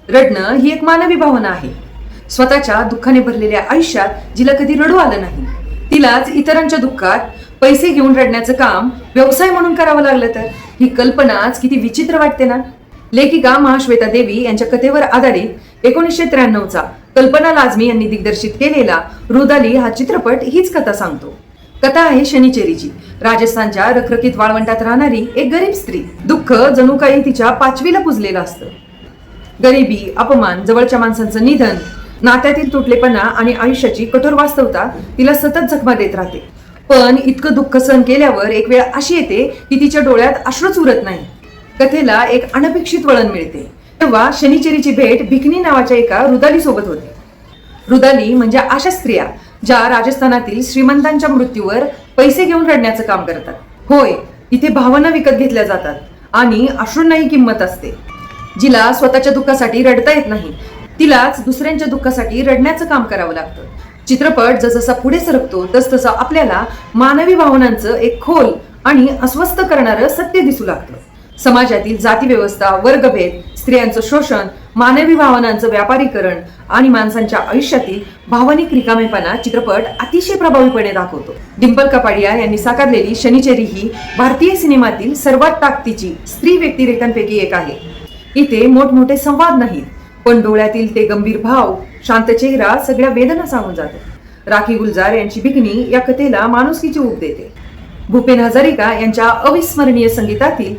रडणं ही एक मानवी भावना आहे. स्वतःच्या दुःखाने भरलेल्या आयुष्यात जिला कधी रडू आलं नाही, तिलाच इतरांच्या दुःखात पैसे घेऊन रडण्याचं काम व्यवसाय म्हणून करावं लागलं तर ही कल्पनाच किती विचित्र वाटते ना. लेखिका महाश्वेता देवी यांच्या कथेवर आधारित 1993चा कल्पना लाजमी यांनी दिग्दर्शित केलेला रुदाली हा चित्रपट हीच कथा सांगतो. कथा आहे शनिचेरीची. राजस्थानच्या रखरखीत वाळवंटात राहणारी एक गरीब स्त्री. दुःख जणू काही तिच्या पाचवीला पुजलेलं असतं. गरिबी, अपमान, जवळच्या माणसांचं निधन, नात्यातील तुटलेपणा आणि आयुष्याची कठोर वास्तवता तिला सतत जखमा देत राहते. पण इतकं दुःख सहन केल्यावर एक वेळ अशी येते की तिच्या डोळ्यात अश्रूच उरत नाही. कथेला एक अनपेक्षित वळण मिळते. तेव्हा शनिचेरीची भेट भिकनी नावाच्या एका रुदाली सोबत होते. रुदाली म्हणजे अशा स्त्रिया ज्या राजस्थानातील श्रीमंतांच्या मृत्यूवर पैसे घेऊन रडण्याचं काम करतात. होय, इथे भावना विकत घेतल्या जातात आणि अश्रूंनाही किंमत असते. जिला स्वतःच्या दुःखासाठी रडता येत नाही, तिलाच दुसऱ्यांच्या दुःखासाठी रडण्याचं काम करावं लागतं. चित्रपट जसजसा पुढे सरकतो तसतसं आपल्याला मानवी भावनांचं एक खोल आणि अस्वस्थ करणारं सत्य दिसू लागतं. समाजातील जातीव्यवस्था, वर्गभेद, स्त्रियांचं शोषण, मानवी भावनांचं व्यापारीकरण आणि माणसांच्या आयुष्यातील भावनिक रिकामेपणा चित्रपट अतिशय प्रभावीपणे दाखवतो. डिंपल कपाडिया यांनी साकारलेली शनिचेरी ही भारतीय सिनेमातील सर्वात ताकदीची स्त्री व्यक्तिरेखांपैकी एक आहे. इथे मोठमोठे संवाद नाहीत, पण डोळ्यातील ते गंभीर भाव, शांत चेहरा सगळ्या वेदना सांगून जातात. राखी गुलजार यांची भिकनी या कथेला माणुसकीची ऊब देते. भूपेन हजारिका यांच्या अविस्मरणीय संगीतातील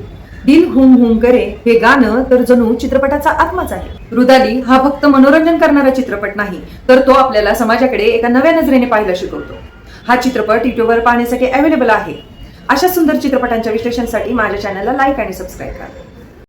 दिल हुम हुम करे हे गाणं तर जणू चित्रपटाचा आत्माच आहे. रुदाली हा फक्त मनोरंजन करणारा चित्रपट नाही, तर तो आपल्याला समाजाकडे एका नव्या नजरेने पाहायला शिकवतो. हा चित्रपट युट्यूबवर पाहण्यासाठी अवेलेबल आहे. अशा सुंदर चित्रपटांच्या विश्लेषणासाठी माझ्या चॅनलला लाईक आणि सबस्क्राईब करा.